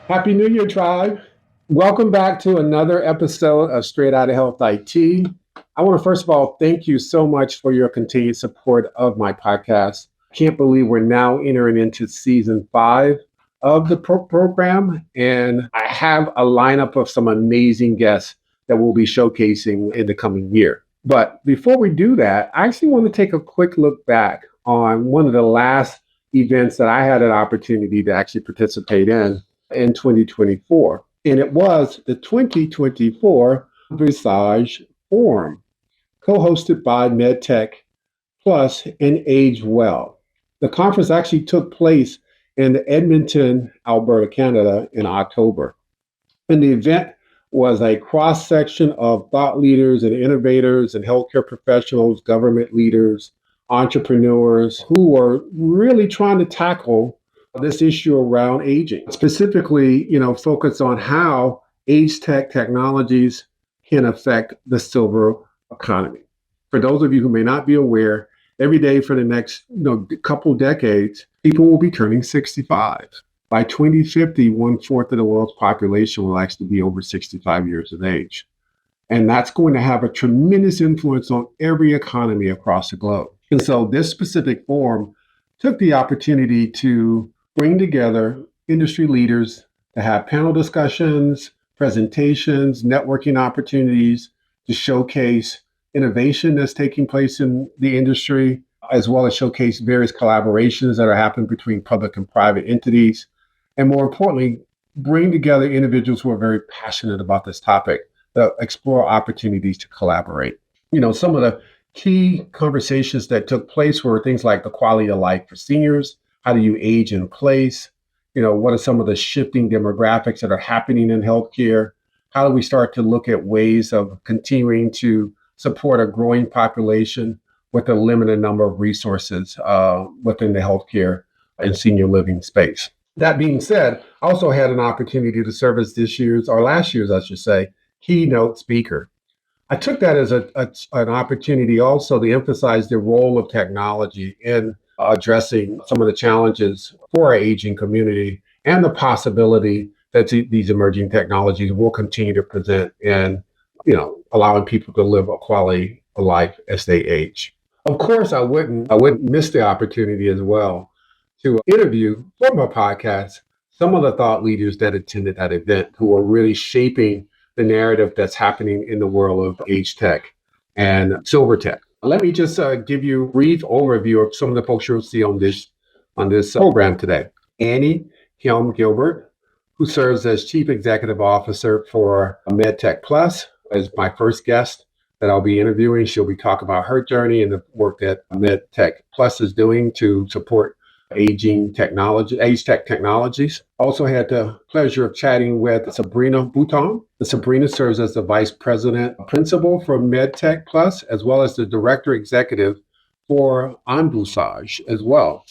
Happy New Year, tribe. Welcome back to another episode of Straight Outta Health IT. I want to first of all thank you so much for your continued support of my podcast. Can't believe we're now entering into season 5 of the program, and I have a lineup of some amazing guests that we'll be showcasing in the coming year. But before we do that, I actually want to take a quick look back on one of the last events that I had an opportunity to actually participate in 2024. And it was the 2024 envisAGE Forum, co-hosted by MEDTEQ Plus and Age Well. The conference actually took place in Edmonton, Alberta, Canada in October. And the event was a cross-section of thought leaders and innovators and healthcare professionals, government leaders, entrepreneurs who were really trying to tackle this issue around aging, specifically, focus on how age tech technologies can affect the silver economy. For those of you who may not be aware, every day for the next couple decades, people will be turning 65. By 2050, 1/4 of the world's population will actually be over 65 years of age. And that's going to have a tremendous influence on every economy across the globe. And so this specific forum took the opportunity to bring together industry leaders to have panel discussions, presentations, networking opportunities to showcase innovation that's taking place in the industry, as well as showcase various collaborations that are happening between public and private entities. And more importantly, bring together individuals who are very passionate about this topic to explore opportunities to collaborate. Some of the key conversations that took place were things like the quality of life for seniors. How do you age in place? What are some of the shifting demographics that are happening in healthcare? How do we start to look at ways of continuing to support a growing population with a limited number of resources within the healthcare and senior living space? That being said, I also had an opportunity to serve as last year's, I should say, keynote speaker. I took that as an opportunity also to emphasize the role of technology in addressing some of the challenges for our aging community and the possibility that these emerging technologies will continue to present in, allowing people to live a quality of life as they age. Of course, I wouldn't miss the opportunity as well to interview for my podcast some of the thought leaders that attended that event who are really shaping the narrative that's happening in the world of age tech and silver tech. Let me just give you a brief overview of some of the folks you'll see on this program today. Annie Gilbert, who serves as Chief Executive Officer for MEDTEQ Plus, is my first guest that I'll be interviewing. She'll be talking about her journey and the work that MEDTEQ Plus is doing to support age tech technologies. Also had the pleasure of chatting with Sabrina Bouton. Sabrina serves as the Vice President Principal for MEDTEQ Plus, as well as the Director Executive for envisAGE as well.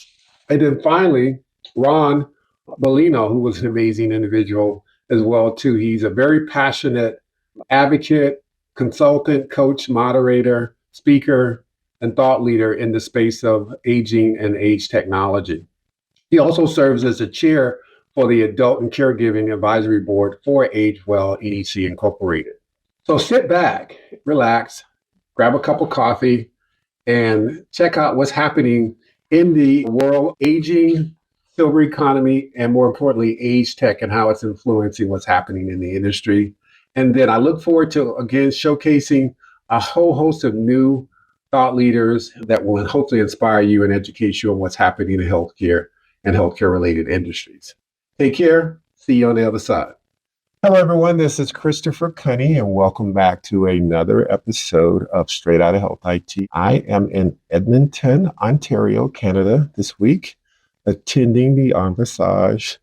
And then finally, Ron Bellino, who was an amazing individual as well too. He's a very passionate advocate, consultant, coach, moderator, speaker, and thought leader in the space of aging and age technology. He also serves as the chair for the Adult and Caregiving Advisory Board for Age Well EDC Incorporated. So sit back, relax, grab a cup of coffee, and check out what's happening in the world aging, silver economy, and more importantly, age tech and how it's influencing what's happening in the industry. And then I look forward to, again, showcasing a whole host of new thought leaders that will hopefully inspire you and educate you on what's happening in healthcare and healthcare-related industries. Take care. See you on the other side. Hello, everyone. This is Christopher Kunney, and welcome back to another episode of Straight Outta Health IT. I am in Edmonton, Ontario, Canada this week, attending the envisAGE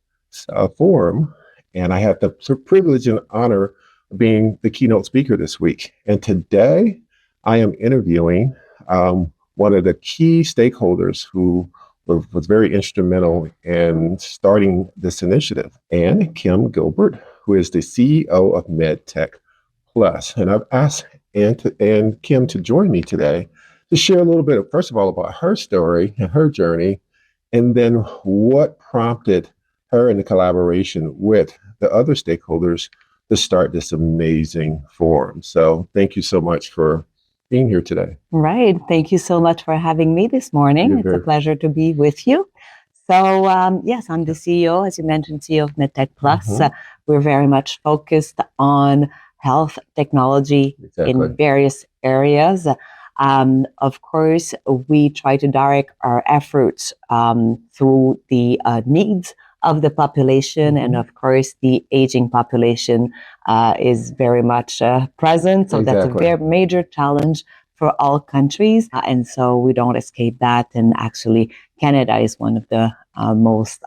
Forum, and I had the privilege and honor of being the keynote speaker this week. And today, I am interviewing one of the key stakeholders who was very instrumental in starting this initiative, and Kim Gilbert, who is the CEO of MEDTEQ Plus. And I've asked and Kim to join me today to share a little bit, first of all, about her story and her journey, and then what prompted her in the collaboration with the other stakeholders to start this amazing forum. So thank you so much for being here today. Right. Thank you so much for having me this morning. It's a pleasure to be with you. So, yes, I'm the CEO, as you mentioned, CEO of MEDTEQ Plus. We're very much focused on health technology in various areas. Of course, we try to direct our efforts through the needs of the population, and of course, the aging population is very much present. So that's a very major challenge for all countries, and so we don't escape that. And actually, Canada is one of the most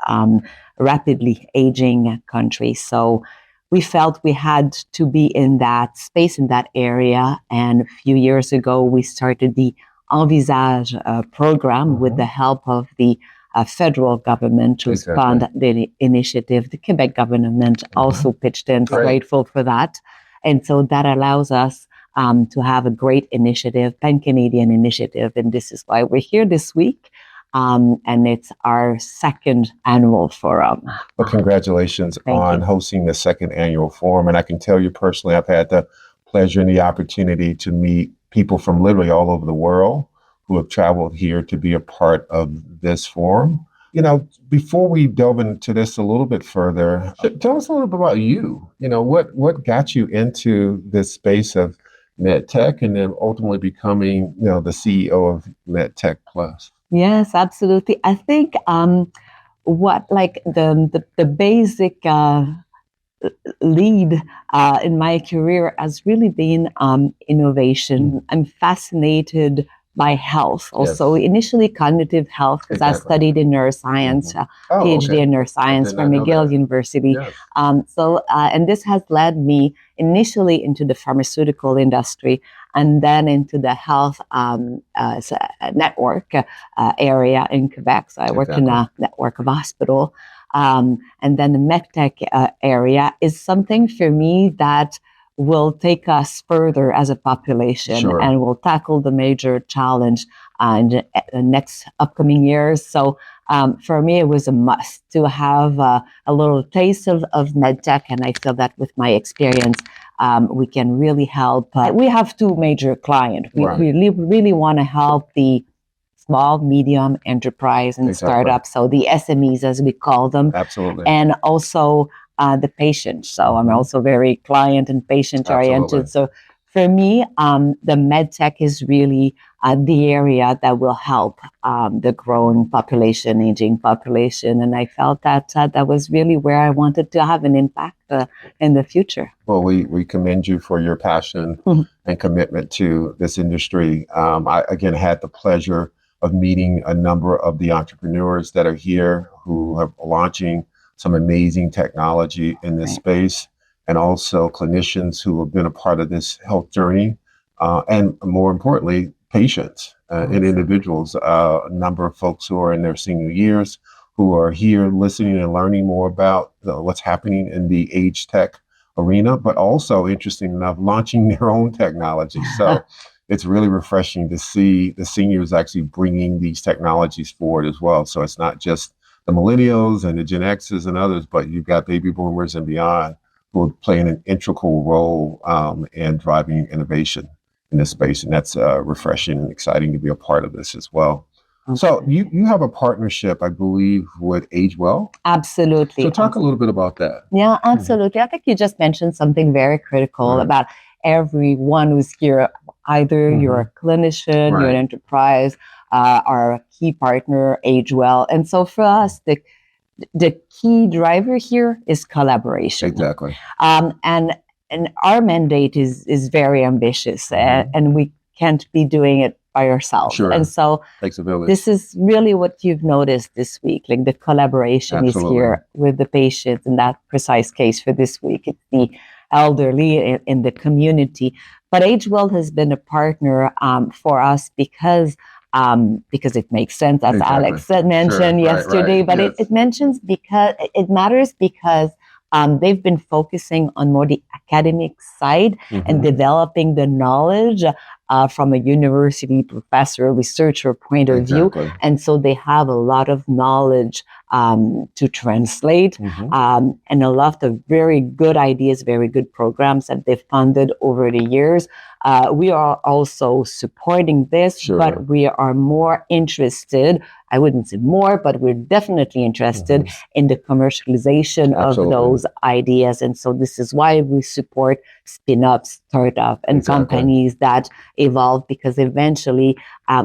rapidly aging countries. So we felt we had to be in that space, in that area. And a few years ago, we started the envisAGE program with the help of the federal government to fund the initiative. The Quebec government also pitched in, grateful for that. And so that allows us to have a great initiative, pan-Canadian initiative. And this is why we're here this week. And it's our second annual forum. Well, congratulations on hosting the second annual forum. And I can tell you personally, I've had the pleasure and the opportunity to meet people from literally all over the world who have traveled here to be a part of this forum. You know, before we delve into this a little bit further, tell us a little bit about you. You know, what got you into this space of MEDTEQ and then ultimately becoming, you know, the CEO of MEDTEQ Plus? Yes, absolutely. I think what like the basic lead in my career has really been innovation. I'm fascinated by health, also initially cognitive health, because I studied in neuroscience, PhD in neuroscience from McGill University. And this has led me initially into the pharmaceutical industry and then into the health network area in Quebec. So I work in a network of hospitals. And then the MEDTEQ area is something for me that will take us further as a population and will tackle the major challenge in the next upcoming years. So for me, it was a must to have a little taste of MEDTEQ. And I feel that with my experience, we can really help. We have two major clients. We really want to help the small, medium enterprise and startups, so the SMEs as we call them. And also the patients. So I'm also very client and patient oriented. So for me, the MEDTEQ is really the area that will help the growing population, aging population. And I felt that that was really where I wanted to have an impact in the future. Well, we commend you for your passion and commitment to this industry. I, again, had the pleasure of meeting a number of the entrepreneurs that are here who are launching some amazing technology in this space, and also clinicians who have been a part of this health journey, and more importantly, patients and individuals, a number of folks who are in their senior years who are here listening and learning more about what's happening in the age tech arena, but also, interesting enough, launching their own technology. So it's really refreshing to see the seniors actually bringing these technologies forward as well. So it's not just the millennials and the Gen X's and others, but you've got baby boomers and beyond who are playing an integral role in driving innovation in this space. And that's refreshing and exciting to be a part of this as well. So you have a partnership, I believe, with AgeWell. Absolutely. So talk a little bit about that. Yeah, absolutely. I think you just mentioned something very critical about everyone who's here. Either you're a clinician, you're an enterprise, or a key partner, AgeWell. And so for us, the key driver here is collaboration. Exactly. And our mandate is very ambitious, and we can't be doing it by ourselves. And so this is really what you've noticed this week. Like the collaboration is here with the patients in that precise case for this week. It's the elderly in the community. But AgeWell has been a partner for us because it makes sense, as Alex mentioned yesterday. But it mentions because it matters because they've been focusing on more the academic side and developing the knowledge from a university professor, researcher point of view. And so they have a lot of knowledge to translate, and a lot of very good ideas, very good programs that they've funded over the years. We are also supporting this, but we are more interested, I wouldn't say more, but we're definitely interested in the commercialization of those ideas. And so this is why we support spin-ups, startup, and companies that evolve, because eventually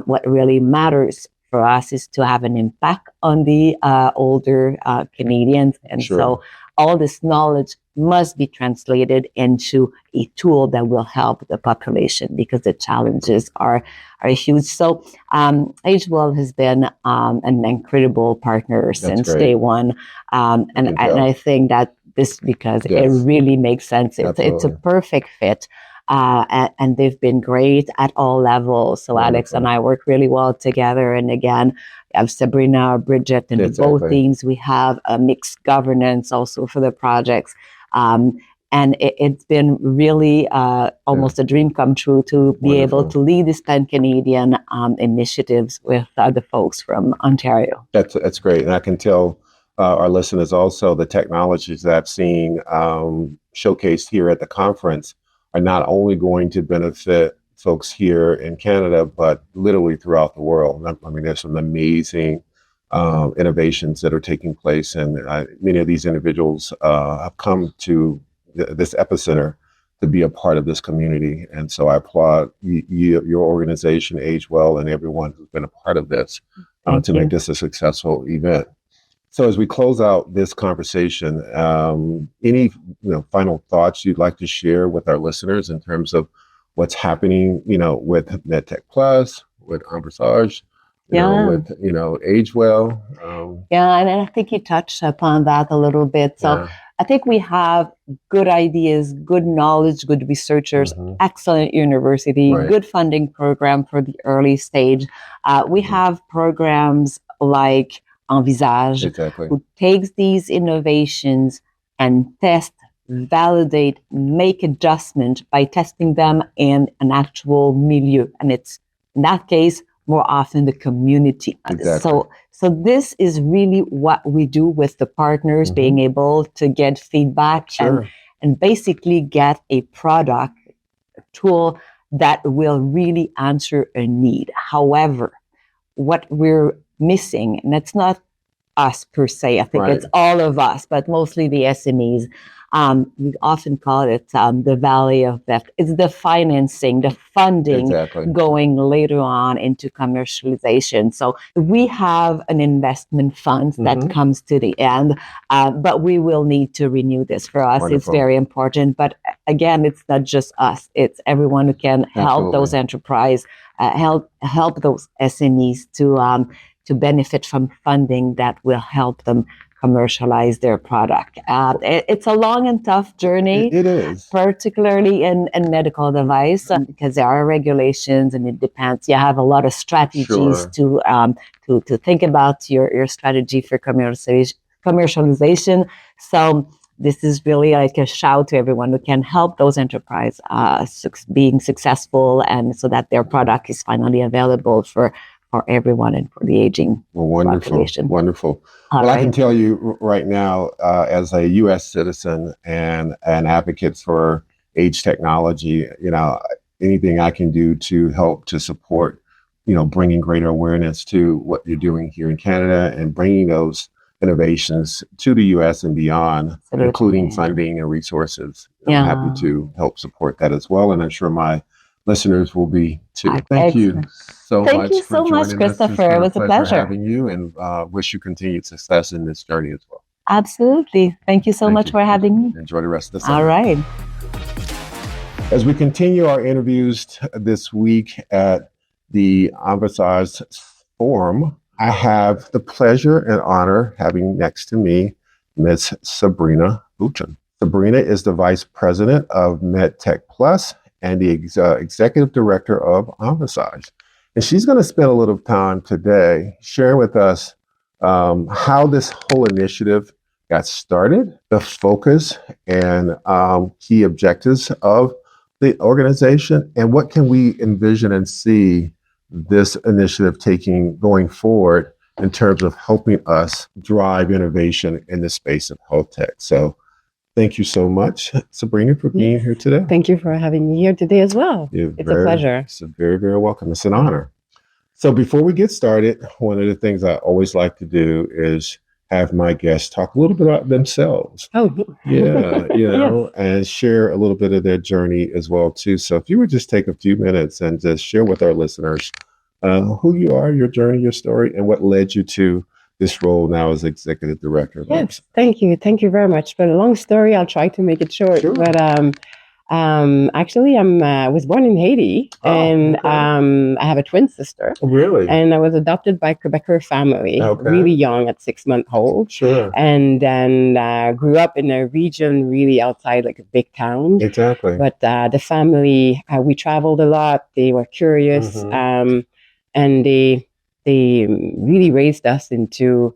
what really matters for us is to have an impact on the older Canadians. And so all this knowledge must be translated into a tool that will help the population, because the challenges are huge. So AgeWell has been an incredible partner since day one. And I think that this, because it really makes sense. It's a perfect fit. And they've been great at all levels. So Alex and I work really well together. And again, I have Sabrina, Bridget, and both teams. We have a mixed governance also for the projects. And it's been really almost a dream come true to be able to lead these pan-Canadian initiatives with the folks from Ontario. That's great. And I can tell our listeners also the technologies that I've seen showcased here at the conference are not only going to benefit folks here in Canada, but literally throughout the world. I mean, there's some amazing innovations that are taking place, and many of these individuals have come to this epicenter to be a part of this community. And so I applaud your organization, AgeWell, and everyone who's been a part of this to make this a successful event. So as we close out this conversation, any final thoughts you'd like to share with our listeners in terms of what's happening, with MEDTEQ Plus, with envisAGE, with AgeWell? And I think you touched upon that a little bit. So I think we have good ideas, good knowledge, good researchers, excellent university, good funding program for the early stage. We have programs like envisAGE, who takes these innovations and test, validate, make adjustment by testing them in an actual milieu. And it's, in that case, more often the community. So this is really what we do with the partners, being able to get feedback and basically get a product, a tool that will really answer a need. However, what we're missing, and it's not us per se, I think it's all of us, but mostly the SMEs. We often call it the valley of death. It's the financing, the funding going later on into commercialization. So we have an investment fund that comes to the end, but we will need to renew this. For us, it's very important. But again, it's not just us. It's everyone who can help those enterprise, help those SMEs to benefit from funding that will help them commercialize their product. It's a long and tough journey. It is. Particularly in medical device, because there are regulations and it depends. You have a lot of strategies to think about your strategy for commercialization. So this is really like a shout to everyone who can help those enterprise being successful, and so that their product is finally available for everyone and for the aging population. Wonderful. I can tell you right now, as a U.S. citizen and an advocate for age technology, anything I can do to help to support, bringing greater awareness to what you're doing here in Canada and bringing those innovations to the U.S. and beyond, including funding and resources. I'm happy to help support that as well, and I'm sure my listeners will be too. Thank you so much. Thank you so much, Christopher. It was a pleasure having you, and wish you continued success in this journey as well. Absolutely. Thank you so much for having me. Enjoy the rest of the summer. All right. As we continue our interviews this week at the envisAGE Forum, I have the pleasure and honor having next to me Ms. Sabrina Buchan. Sabrina is the Vice President of MEDTEQ Plus and the Executive Director of envisAGE. And she's going to spend a little time today sharing with us how this whole initiative got started, the focus and key objectives of the organization, and what can we envision and see this initiative going forward in terms of helping us drive innovation in the space of health tech? So thank you so much, Sabrina, for being here today. Thank you for having me here today as well. It's a pleasure. It's very, very welcome. It's an honor. So before we get started, one of the things I always like to do is have my guests talk a little bit about themselves. Oh, yeah, and share a little bit of their journey as well too. So if you would just take a few minutes and just share with our listeners who you are, your journey, your story, and what led you to this role now as executive director. Yes, thank you very much. But a long story, I'll try to make it short. Sure. But actually, I was born in Haiti, and I have a twin sister. Really? And I was adopted by a Quebecer family, really young, at 6 months old. Sure. And then grew up in a region really outside, like a big town. Exactly. But the family, we traveled a lot. They were curious, and they really raised us into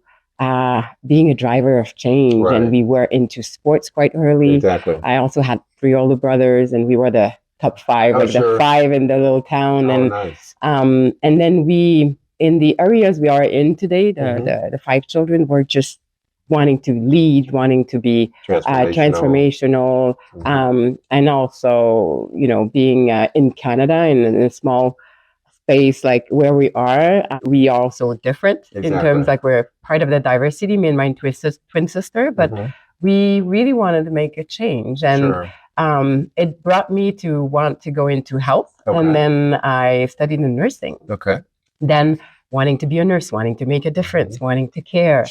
being a driver of change, and we were into sports quite early. Exactly. I also had 3 older brothers, and we were the top 5, the 5 in the little town. Nice. And then we, in the areas we are in today, the 5 children were just wanting to lead, wanting to be transformational, and also, being in Canada in a small space like where we are also different in terms, like, we're part of the diversity, me and my twin sister, but we really wanted to make a change, and it brought me to want to go into health, and then I studied in nursing. Then wanting to be a nurse, wanting to make a difference, wanting to care,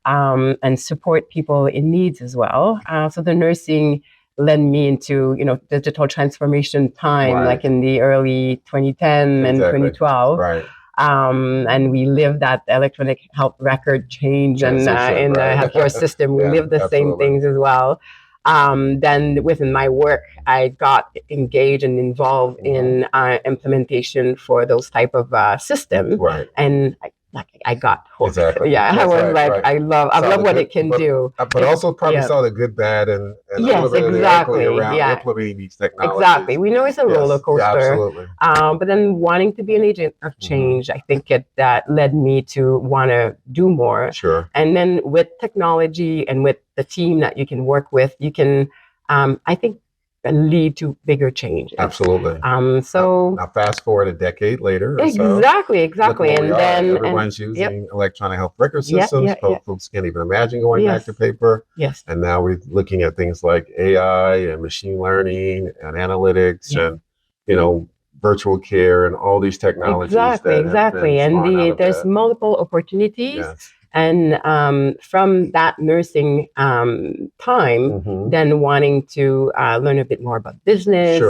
and support people in needs as well. So the nursing led me into, digital transformation time, like in the early 2010 and 2012. And we lived that electronic health record change, and in the healthcare system, we lived the same things as well. Then within my work, I got engaged and involved in implementation for those type of systems. And I got hooked. I was I love what it can do. But also probably saw the good, bad, and yes, exactly. Around implementing these technologies. Exactly. We know it's a roller coaster. Absolutely. But then wanting to be an agent of change, I think it led me to want to do more. Sure. And then with technology and with the team that you can work with, you can, I think, lead to bigger change. Absolutely. So now fast forward a decade later. Exactly. And then everyone's using electronic health record systems. Folks can't even imagine going back to paper. Yes. And now we're looking at things like AI and machine learning and analytics and virtual care and all these technologies. Exactly. And there's multiple opportunities. Yes. And from that nursing time, then wanting to learn a bit more about business,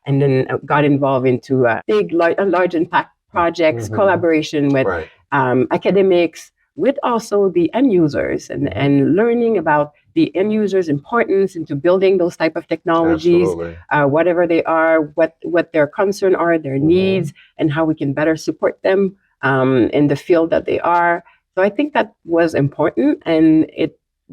and then got involved into large impact projects, collaboration with academics, with also the end users, and learning about the end users' importance into building those type of technologies, whatever they are, what their concerns are, their needs, and how we can better support them in the field that they are. So I think that was important, and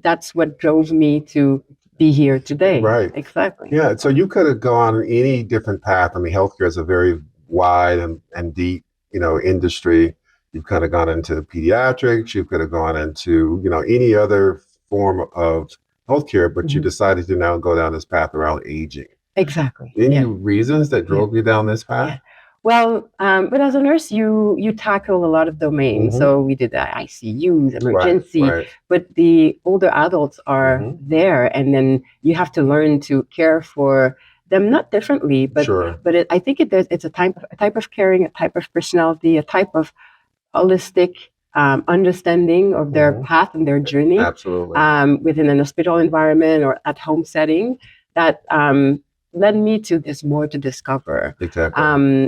that's what drove me to be here today. Right. Exactly. Yeah. So you could have gone any different path. I mean, healthcare is a very wide and deep, industry. You've kind of gone into pediatrics. You could have gone into, any other form of healthcare, but you decided to now go down this path around aging. Exactly. Any reasons that drove you down this path? Yeah. Well, but as a nurse, you tackle a lot of domains. So we did the ICUs, emergency, but the older adults are there, and then you have to learn to care for them, not differently, but I think it's a type of caring, a type of personality, a type of holistic understanding of their path and their journey. Absolutely. Within an hospital environment or at home setting, that led me to this more to discover. Exactly.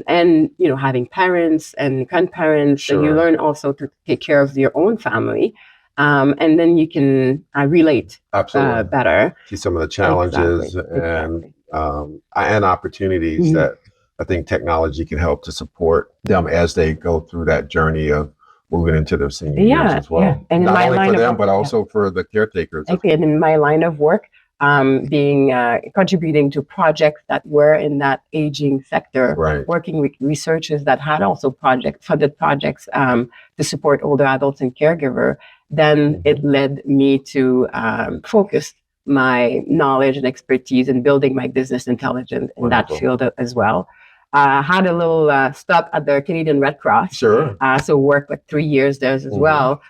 And having parents and grandparents, and you learn also to take care of your own family, and then you can relate better. See some of the challenges and opportunities that I think technology can help to support them as they go through that journey of moving into their senior years as well. And not only for them, but also for the caretakers. And in my line of work, contributing to projects that were in that aging sector, working with researchers that had also funded projects to support older adults and caregiver, then it led me to focus my knowledge and expertise in building my business intelligence in that field as well. Had a little stop at the Canadian Red Cross. Sure. So worked like 3 years there as well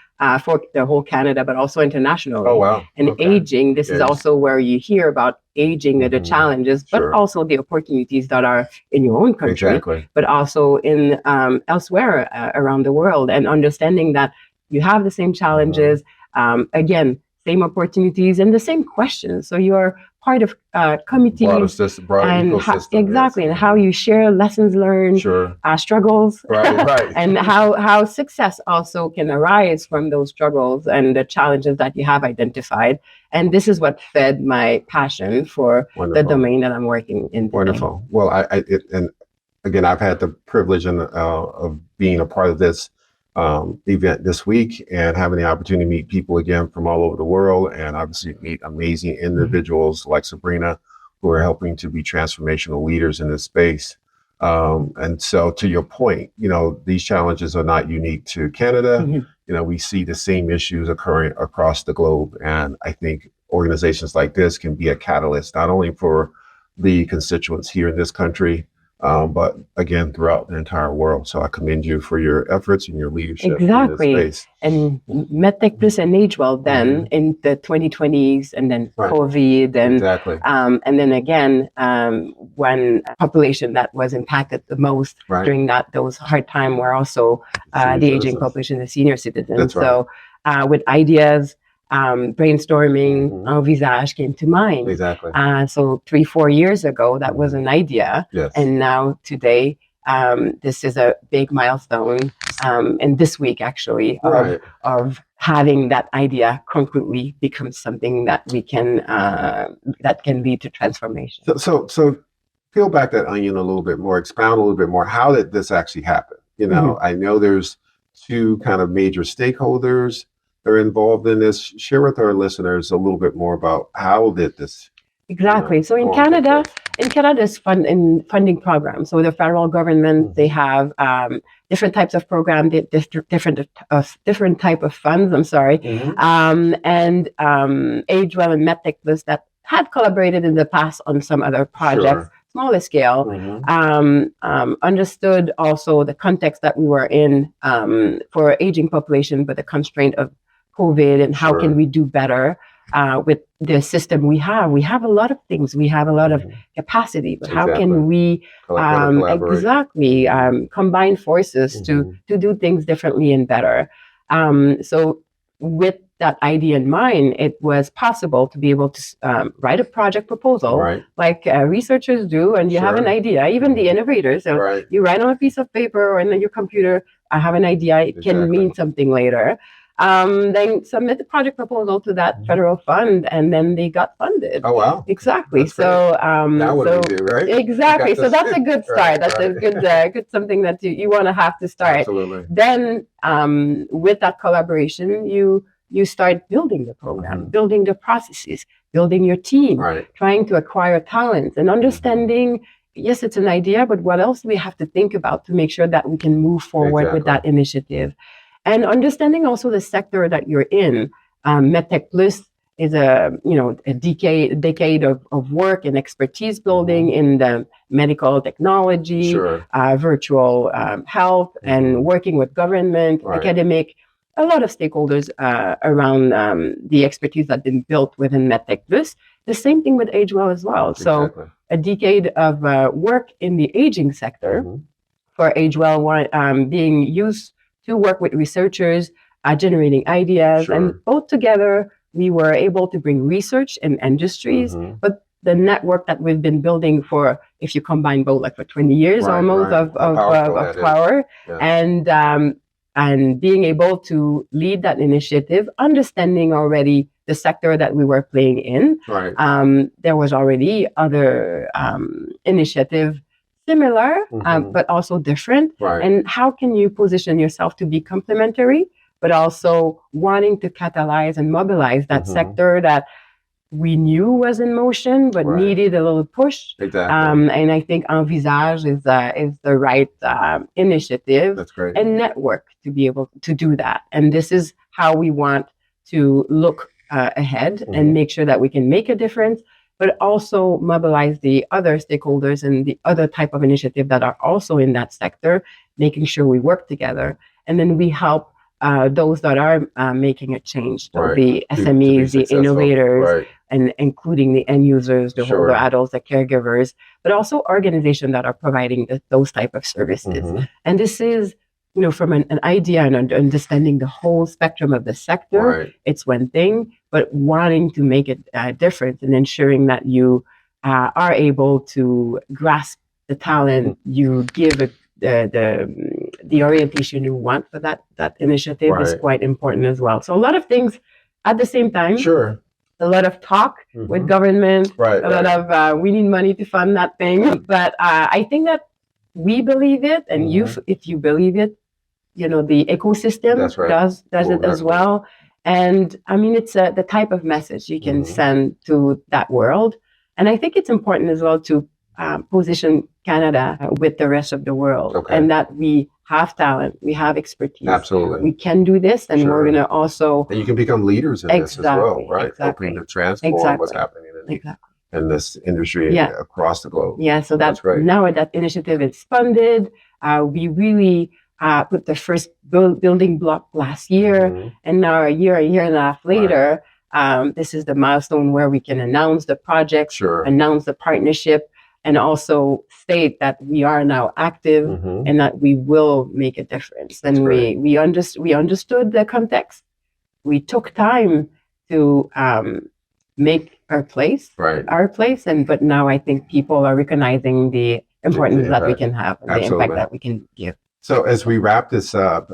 for the whole Canada, but also internationally. Oh, wow. And aging, this is also where you hear about aging, the challenges, but also the opportunities that are in your own country, but also in elsewhere around the world, and understanding that you have the same challenges, again, same opportunities and the same questions. So you're part of committees and and how you share lessons learned, struggles, and how success also can arise from those struggles and the challenges that you have identified. And this is what fed my passion for the domain that I'm working in today. Wonderful. Well, and again, I've had the privilege of being a part of this event this week and having the opportunity to meet people again from all over the world, and obviously meet amazing individuals like Sabrina who are helping to be transformational leaders in this space. And so to your point, these challenges are not unique to Canada. We see the same issues occurring across the globe. And I think organizations like this can be a catalyst, not only for the constituents here in this country, but again, throughout the entire world. So I commend you for your efforts and your leadership in this space. And MEDTEQ and AgeWell then in the 2020s, and then COVID, and then again, one population that was impacted the most during those hard time were also the aging population, the senior citizens. So with ideas, brainstorming, envisAGE came to mind. So 3-4 years ago, that was an idea. And now today, this is a big milestone. And this week, actually, of having that idea concretely become something that we can, that can lead to transformation. So peel back that onion a little bit more, expound a little bit more. How did this actually happen? I know there's two kind of major stakeholders are involved in this. Share with our listeners a little bit more about how did this so in Canada's funding programs. So the federal government, they have different types of programs, different type of funds. And AgeWell and MEDTEQ that had collaborated in the past on some other projects, smaller scale, understood also the context that we were in for aging population, but the constraint of COVID and how can we do better with the system we have. We have a lot of things. We have a lot of capacity, but how can we combine forces to do things differently and better? So with that idea in mind, it was possible to be able to write a project proposal like researchers do, and you have an idea, even the innovators. So you write on a piece of paper or in your computer, I have an idea, it can mean something later. Then submit the project proposal to that federal fund, and then they got funded. Oh, wow. Exactly. That's so now what do we do, right? Exactly. So that's a good start. That's a good something that you want to have to start. Absolutely. Then with that collaboration, you start building the program, building the processes, building your team, trying to acquire talent, and understanding, yes, it's an idea, but what else do we have to think about to make sure that we can move forward with that initiative? And understanding also the sector that you're in. MEDTEQ is a decade of work and expertise building in the medical technology, virtual health, and working with government, academic, a lot of stakeholders around the expertise that's been built within MEDTEQ. The same thing with AgeWell as well. So a decade of work in the aging sector for AgeWell, being used to work with researchers, generating ideas, and both together we were able to bring research and industries, but the network that we've been building for, if you combine both, like for 20 years almost of power, and being able to lead that initiative, understanding already the sector that we were playing in. There was already other initiative similar, but also different. And how can you position yourself to be complementary, but also wanting to catalyze and mobilize that sector that we knew was in motion, but needed a little push. Exactly. And I think envisAGE is the right initiative. That's great. And network to be able to do that. And this is how we want to look ahead and make sure that we can make a difference, but also mobilize the other stakeholders and the other type of initiative that are also in that sector, making sure we work together. And then we help those that are making a change, so the SMEs, the innovators, and including the end users, the older adults, the caregivers, but also organizations that are providing those type of services. And this is, from an idea and understanding the whole spectrum of the sector, it's one thing, but wanting to make it different and ensuring that you are able to grasp the talent, you give it the orientation you want for that initiative is quite important as well. So a lot of things at the same time. A lot of talk with government, a lot of we need money to fund that thing. But I think that we believe it, and if you believe it, the ecosystem does it as well. And I mean, it's the type of message you can send to that world. And I think it's important as well to position Canada with the rest of the world, and that we have talent, we have expertise. Absolutely. We can do this, and we're going to also... And you can become leaders in this as well, right? Helping to transform what's happening in this industry across the globe. Yeah, so that's great. Now that initiative is funded, we really put the first building block last year, and now a year and a half later, this is the milestone where we can announce the project, announce the partnership, and also state that we are now active and that we will make a difference. And we understood the context. We took time to make our place, but now I think people are recognizing the importance that we can have and the impact that we can give. So as we wrap this up,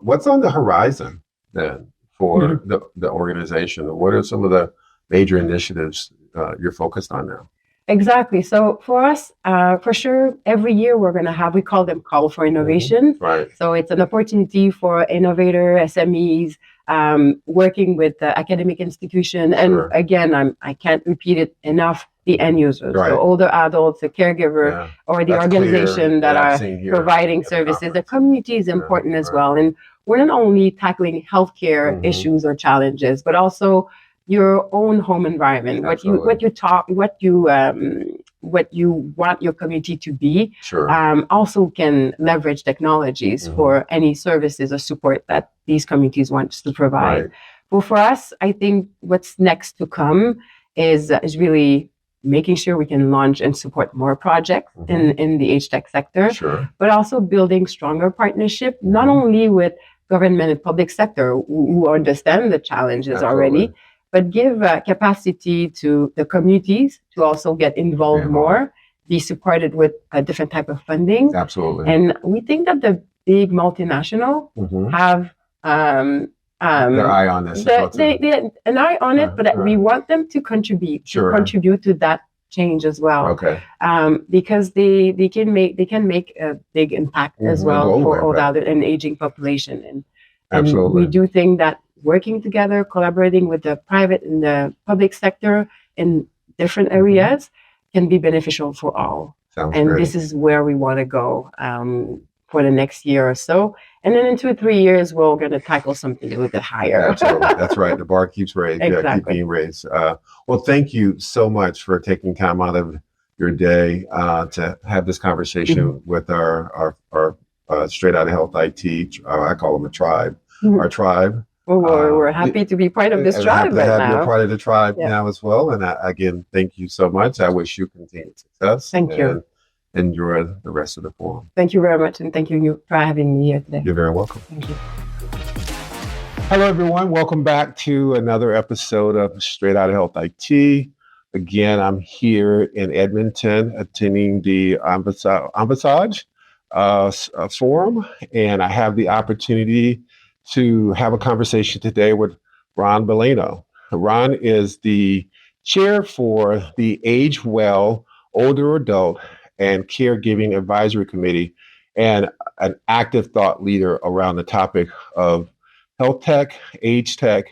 what's on the horizon then for the organization? What are some of the major initiatives you're focused on now? Exactly. So for us, for sure, every year we're going to have, we call them call for innovation. So it's an opportunity for innovator SMEs working with the academic institution. And again, I can't repeat it enough, the end users, so older adults, the caregiver, or the organization that are providing services. The community is important as well. And we're not only tackling healthcare issues or challenges, but also your own home environment, what you want your community to be, also can leverage technologies for any services or support that these communities want to provide. Well, for us, I think what's next to come is really making sure we can launch and support more projects in the age tech sector, but also building stronger partnership, not only with government and public sector who understand the challenges already, but give capacity to the communities to also get involved more, be supported with a different type of funding. And we think that the big multinational have their eye on this. An eye on it, but we want them to contribute to that change as well. Because they can make a big impact as well for old adult and aging population. And we do think that working together, collaborating with the private and the public sector in different areas can be beneficial for all. This is where we want to go for the next year or so. And then in 2 or 3 years, we're going to tackle something a little bit higher. Absolutely. That's right. The bar keeps raised. Keep being raised. Well, thank you so much for taking time out of your day to have this conversation with our Straight Out of Health IT. I call them a tribe. Our tribe. Well, we're happy to be part of this tribe right now. You're part of the tribe now as well. And again, thank you so much. I wish you continued success. Thank you. Enjoy the rest of the forum. Thank you very much. And thank you for having me here today. You're very welcome. Thank you. Hello, everyone. Welcome back to another episode of Straight Out of Health IT. Again, I'm here in Edmonton attending the envisAGE forum, and I have the opportunity to have a conversation today with Ron Bellino. Ron is the chair for the Age Well, Older Adult, and Caregiving Advisory Committee, and an active thought leader around the topic of health tech, age tech,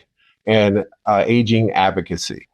and aging advocacy.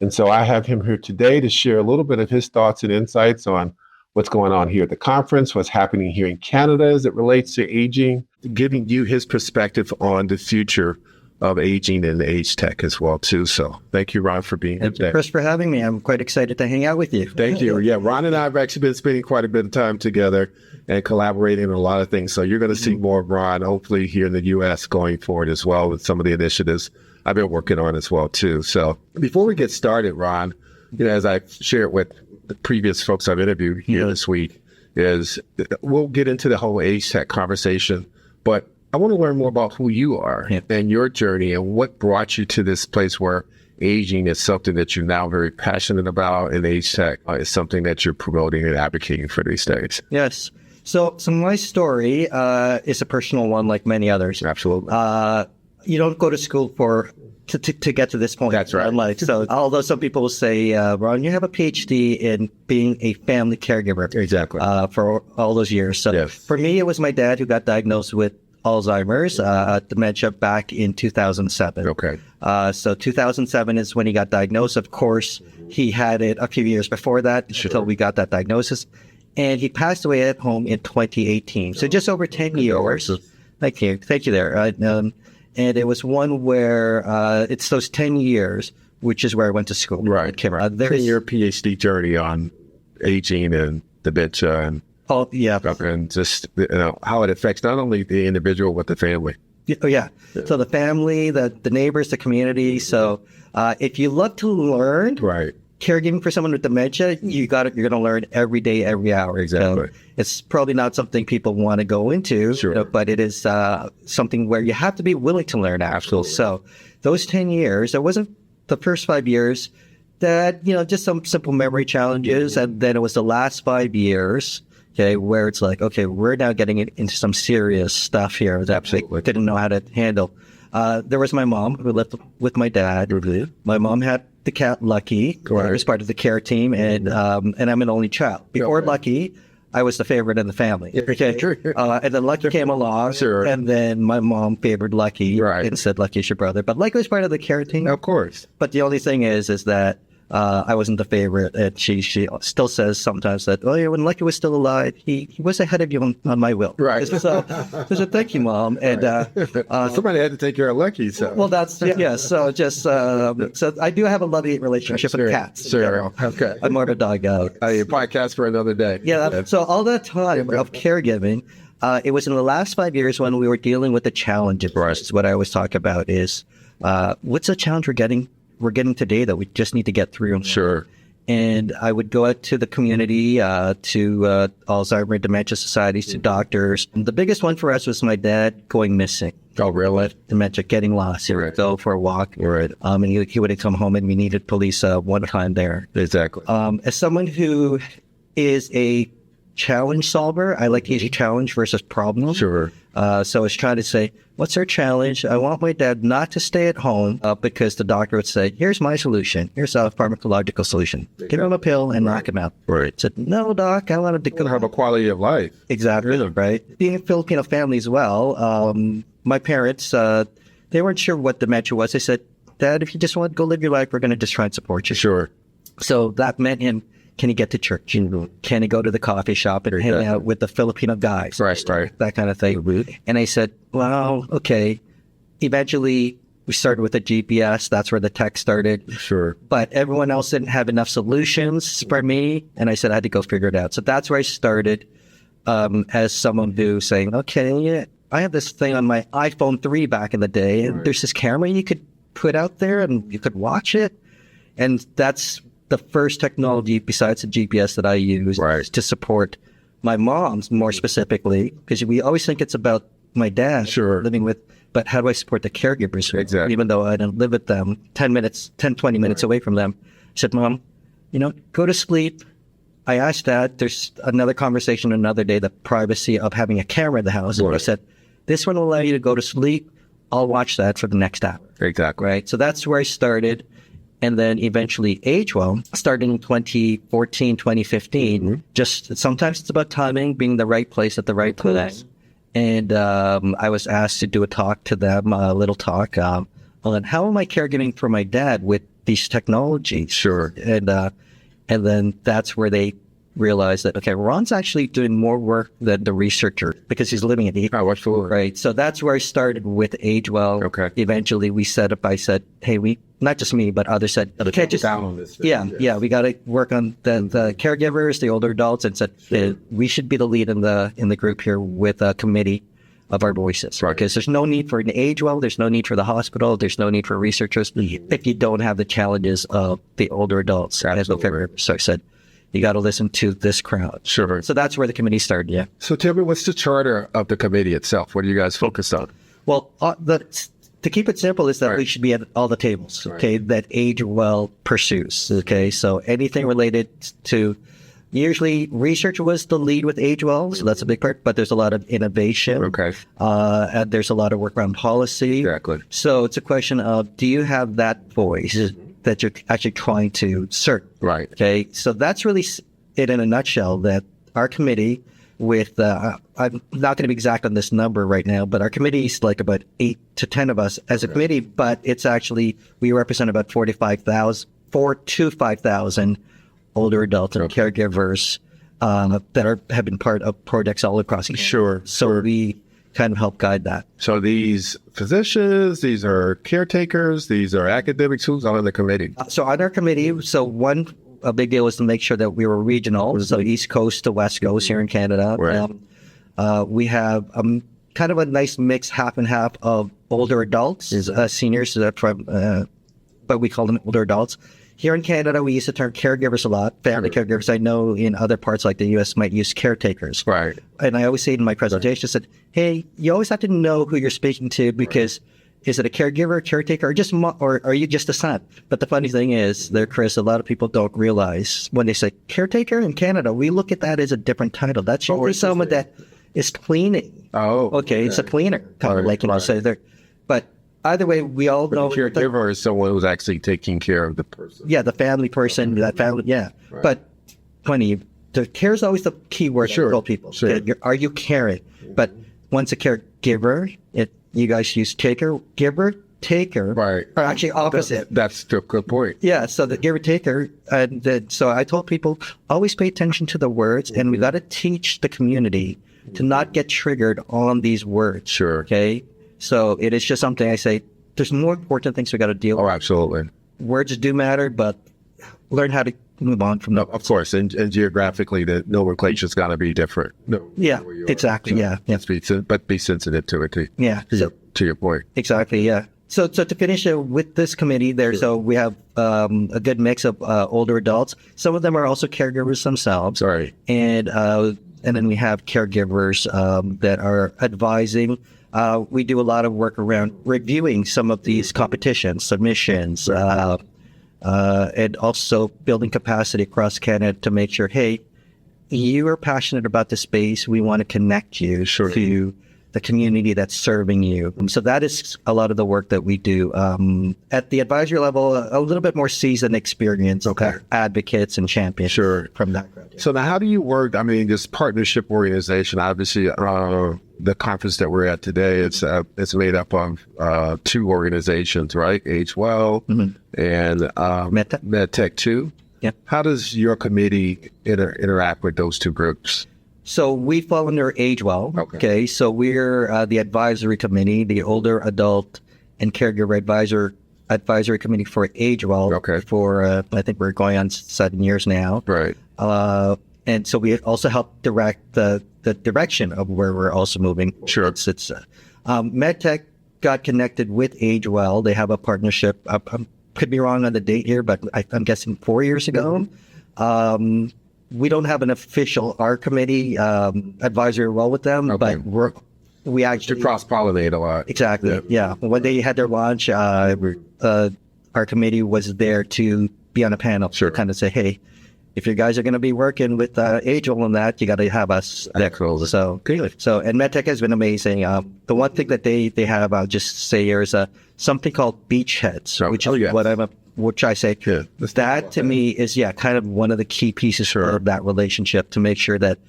And so I have him here today to share a little bit of his thoughts and insights on what's going on here at the conference, what's happening here in Canada as it relates to aging, giving you his perspective on the future of aging and age-tech as well, too. So thank you, Ron, for being here today. Thank you, Chris, for having me. I'm quite excited to hang out with you. Thank you. Yeah, Ron and I have actually been spending quite a bit of time together and collaborating on a lot of things. So you're going to see more of Ron, hopefully, here in the U.S. going forward as well with some of the initiatives I've been working on as well, too. So before we get started, Ron, as I shared with the previous folks I've interviewed here this week, is we'll get into the whole age-tech conversation, but I want to learn more about who you are and your journey and what brought you to this place where aging is something that you're now very passionate about, and age-tech is something that you're promoting and advocating for these days. Yes. So my story is a personal one, like many others. Absolutely. You don't go to school to get to this point. That's right. In life. So although some people will say, Ron, you have a PhD in being a family caregiver. Exactly. For all those years. So for me, it was my dad who got diagnosed with Alzheimer's, dementia back in 2007. Okay. So 2007 is when he got diagnosed. Of course, he had it a few years before that until we got that diagnosis. And he passed away at home in 2018. So just over 10 years. Thank you there. And it was one where it's those 10 years, which is where I went to school. Right. There's your PhD journey on aging and dementia and and just how it affects not only the individual but the family. Oh, yeah. So the family, the neighbors, the community. So if you love to learn, caregiving for someone with dementia, you're going to learn every day, every hour. Exactly. So it's probably not something people want to go into, but it is something where you have to be willing to learn. Absolutely. So those 10 years, it wasn't the first 5 years that, just some simple memory challenges. And then it was the last 5 years, where it's like, okay, we're now getting into some serious stuff here that I didn't know how to handle. There was my mom who lived with my dad. My mom had the cat Lucky, as part of the care team, and I'm an only child. Before Lucky, I was the favorite in the family. And then Lucky came along, and then my mom favored Lucky and said Lucky's your brother. But Lucky was part of the care team. Of course. But the only thing is that I wasn't the favorite, and she still says sometimes that, when Lucky was still alive, he was ahead of you on my will. Right. So thank you, Mom. And somebody had to take care of Lucky. So well, that's So just so I do have a love-hate relationship with cats. Okay. I'm more of a dog guy. A podcast for another day. Yeah. So all that time of caregiving, it was in the last 5 years when we were dealing with the challenges. What I always talk about is what's the challenge we're getting today that we just need to get through. And I would go out to the community, to Alzheimer's and dementia societies, to doctors. And the biggest one for us was my dad going missing. Oh, really? Dementia, getting lost. He would go for a walk. And he would come home, and we needed police one time there. Exactly. As someone who is a challenge solver, I like to use challenge versus problem. So I was trying to say, what's our challenge? I want my dad not to stay at home because the doctor would say, here's my solution. Here's a pharmacological solution. Give him a pill and knock him out. I said, no, doc, I want him to have a quality of life. Exactly. Right. Being a Filipino family as well, my parents, they weren't sure what dementia was. They said, Dad, if you just want to go live your life, we're going to just try and support you. So that meant him, can he get to church? Can he go to the coffee shop and hang out with the Filipino guys? That kind of thing. And I said, well, okay. Eventually, we started with the GPS. That's where the tech started. But everyone else didn't have enough solutions for me. And I said I had to go figure it out. So that's where I started as someone who saying, okay, I have this thing on my iPhone 3 back in the day. And there's this camera you could put out there and you could watch it. And that's the first technology besides the GPS that I use to support my mom's more specifically, because we always think it's about my dad living with, but how do I support the caregivers? Even though I don't live with them 10, 20 minutes away from them. I said, Mom, go to sleep. I asked Dad, there's another conversation another day, the privacy of having a camera in the house. And I said, this one will allow you to go to sleep. I'll watch that for the next hour. So that's where I started. And then eventually AgeWell started in 2014, 2015. Just sometimes it's about timing, being the right place at the right place. And I was asked to do a talk to them, a little talk on how am I caregiving for my dad with these technologies. Sure. And then that's where they realized that, okay, Ron's actually doing more work than the researcher because he's living in the right. So that's where I started with AgeWell. Okay. Eventually we set up, I said, hey, not just me, but others said, okay, just down on this. Yeah, we got to work on the caregivers, the older adults, and said we should be the lead in the group here with a committee of our voices. Right. Because there's no need for an AgeWell, there's no need for the hospital, there's no need for researchers if you don't have the challenges of the older adults. Absolutely. So I said, you got to listen to this crowd. Sure. So that's where the committee started, yeah. So tell me, what's the charter of the committee itself? What are you guys focused on? Well, to keep it simple is that we should be at all the tables, okay, that AgeWell pursues, okay? So anything related to, usually research was the lead with AgeWell, so that's a big part, but there's a lot of innovation. Okay. And there's a lot of work around policy. Exactly. So it's a question of, do you have that voice that you're actually trying to serve? Right. Okay. So that's really it in a nutshell, that our committee with, I'm not going to be exact on this number right now, but our committee is like about 8 to 10 of us as a committee, but it's actually, we represent about 4 to 5,000 older adults and caregivers that have been part of projects all across Canada. Sure. So we kind of help guide that. So these physicians, these are caretakers, these are academics, who's on the committee? So on our committee, a big deal was to make sure that we were regional, so East Coast to West Coast here in Canada. Right. We have kind of a nice mix, half and half of older adults, seniors, but we call them older adults. Here in Canada, we use the term caregivers a lot, family caregivers. I know in other parts like the U.S. might use caretakers. Right. And I always say in my presentation, I said, hey, you always have to know who you're speaking to, because is it a caregiver, caretaker, or just or are you just a son? But the funny thing is, Chris, a lot of people don't realize when they say caretaker in Canada, we look at that as a different title. That's usually someone that is cleaning. Oh. Okay, it's a cleaner, kind of like, say there. But either way, we all know. A caregiver is someone who's actually taking care of the person. Yeah, the family person, that family, yeah. Right. But funny, the care is always the key word I tell people. Sure. Are you caring? But once a caregiver, you guys use taker, giver, taker, right? Are actually opposite. That's the good point. Yeah, so the giver, taker, so I told people, always pay attention to the words, and we got to teach the community to not get triggered on these words. Sure. Okay? So it is just something I say, there's more important things we got to deal with. Oh, absolutely. Words do matter, but learn how to move on from them. Of course, and geographically, the nomenclature's got to be different. Yeah, exactly. Yeah. But be sensitive to it. To your point. Exactly. Yeah. So to finish with this committee there, so we have a good mix of older adults. Some of them are also caregivers themselves. Right. And then we have caregivers that are advising. We do a lot of work around reviewing some of these competitions, submissions, and also building capacity across Canada to make sure, hey, you are passionate about the space. We want to connect you to the community that's serving you. So that is a lot of the work that we do. At the advisory level, a little bit more seasoned experience, advocates and champions from that group. So now how do you work? I mean, this partnership organization, obviously, the conference that we're at today, it's made up of 2 organizations, right? AgeWell and MEDTEQ 2. Yeah. How does your committee interact with those 2 groups? So we fall under AgeWell. Okay. So we're the advisory committee, the older adult and caregiver advisory committee for AgeWell. Okay. For I think we're going on 7 years now. Right. And so we also help direct the direction of where we're also moving. Sure. It's MEDTEQ got connected with AgeWell. They have a partnership. I could be wrong on the date here, but I'm guessing 4 years ago. We don't have an official our committee advisory role with them, but we actually cross-pollinate a lot. Exactly. Yeah. When they had their launch, our committee was there to be on a panel to kind of say, hey, if you guys are going to be working with AgeWell and that, you got to have us there. So and MEDTEQ has been amazing. The one thing that they have, I'll just say here, is something called beachheads, which I say, that to me is, kind of one of the key pieces of that relationship, to make sure that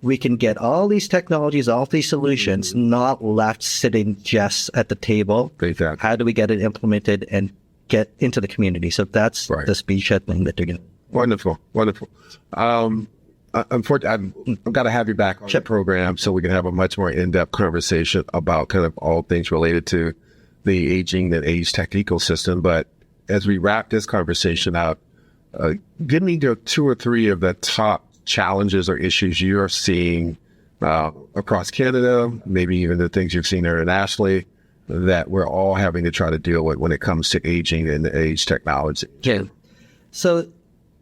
we can get all these technologies, all these solutions, not left sitting just at the table. Exactly. How do we get it implemented and get into the community. So that's the speechhead thing that they're going to. Wonderful. Unfortunately, I've got to have you back on the program so we can have a much more in-depth conversation about kind of all things related to the aging and age tech ecosystem. But as we wrap this conversation out, give me the 2 or 3 of the top challenges or issues you're seeing across Canada, maybe even the things you've seen internationally, that we're all having to try to deal with when it comes to aging and age technology. Yeah. So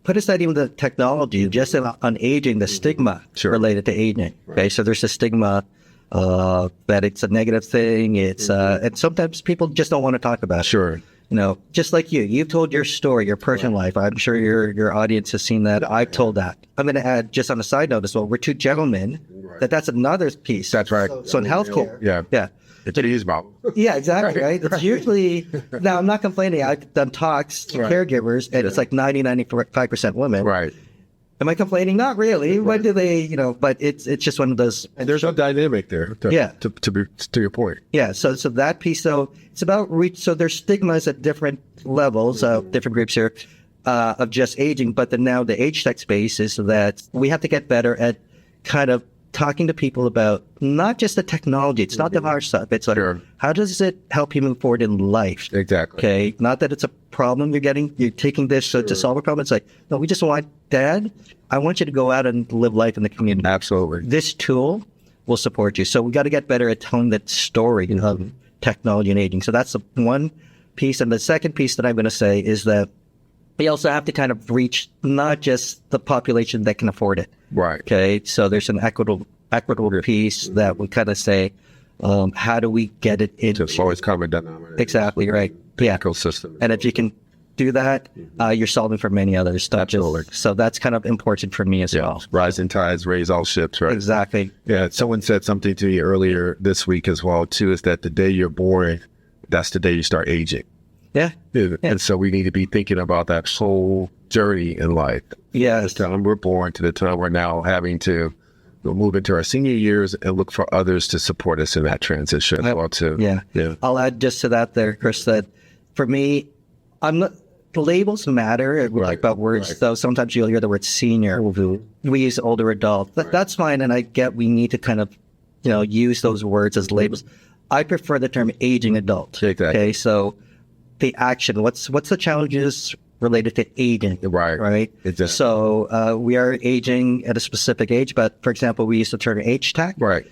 put aside even the technology, just on aging, the stigma related to aging. Okay, so there's a stigma that it's a negative thing. It's and sometimes people just don't want to talk about it. Sure. You know, just like you've told your story, your personal life. I'm sure your audience has seen that. I've told that. I'm going to add, just on a side note as well, we're 2 gentlemen. That's another piece. That's right. So in healthcare, yeah. It's an ease about. Yeah, exactly. Right. It's usually, now I'm not complaining. I've done talks to caregivers, and it's like 95% women. Right. Am I complaining? Not really. When do they, but it's just one of those. And there's a dynamic there. To your point. Yeah. So that piece, so it's about reach. So there's stigmas at different levels of different groups here of just aging. But then now the age tech space is that we have to get better at kind of talking to people about not just the technology. It's not the hard stuff. It's like, how does it help you move forward in life? Exactly. Okay. Not that it's a problem you're taking this to solve a problem. It's like, no, we just want, Dad, I want you to go out and live life in the community. Absolutely. This tool will support you. So we got to get better at telling that story of technology and aging. So that's the one piece. And the second piece that I'm going to say is that we also have to kind of reach not just the population that can afford it. Right. Okay. So there's an equitable piece that we kind of say, how do we get it into the lowest common denominator? Exactly right. Yeah. Ecosystem. And if you can do that, you're solving for many others. Absolutely. So that's kind of important for me as well. Rising tides raise all ships, right? Exactly. Yeah. Someone said something to me earlier this week as well, too, is that the day you're born, that's the day you start aging. Yeah. And so we need to be thinking about that whole journey in life. Yeah. The time we're born to the time we're now having to move into our senior years and look for others to support us in that transition as well, too. Yeah. I'll add just to that there, Chris, that for me, the labels matter about words. So sometimes you'll hear the word senior. We use older adult. That's fine. And I get we need to kind of, use those words as labels. I prefer the term aging adult. Exactly. Okay. So the action, what's the challenges related to aging? Right. Exactly. So we are aging at a specific age, but for example, we use the term age tech. Right.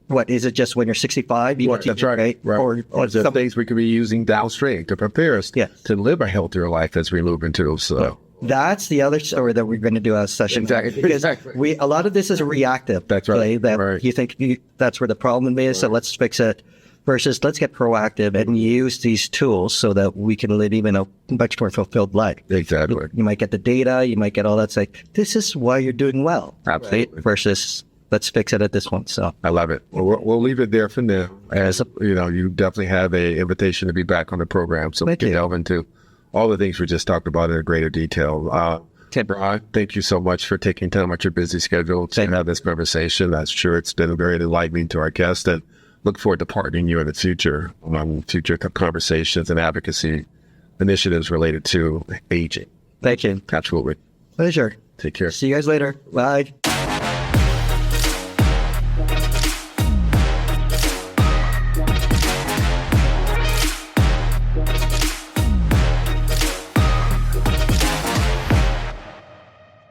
What is it? Just when you're 65? That's right. Or some things we could be using downstream to prepare us to live a healthier life as we move into. So that's the other story that we're going to do a session. Exactly. Because a lot of this is reactive. That's right. You think that's where the problem is, so let's fix it. Versus let's get proactive and use these tools so that we can live even a much more fulfilled life. Exactly. You might get the data, you might get all that. It's like, this is why you're doing well. Absolutely. Right? Versus let's fix it at this one. So I love it. We'll leave it there for now. As you definitely have an invitation to be back on the program, so we can delve into all the things we just talked about in greater detail. Brian, thank you so much for taking time out your busy schedule to have this conversation. I'm sure it's been very enlightening to our guests, and look forward to partnering you in the future on future conversations and advocacy initiatives related to aging. Thank you. Absolutely. Pleasure. Take care. See you guys later. Bye.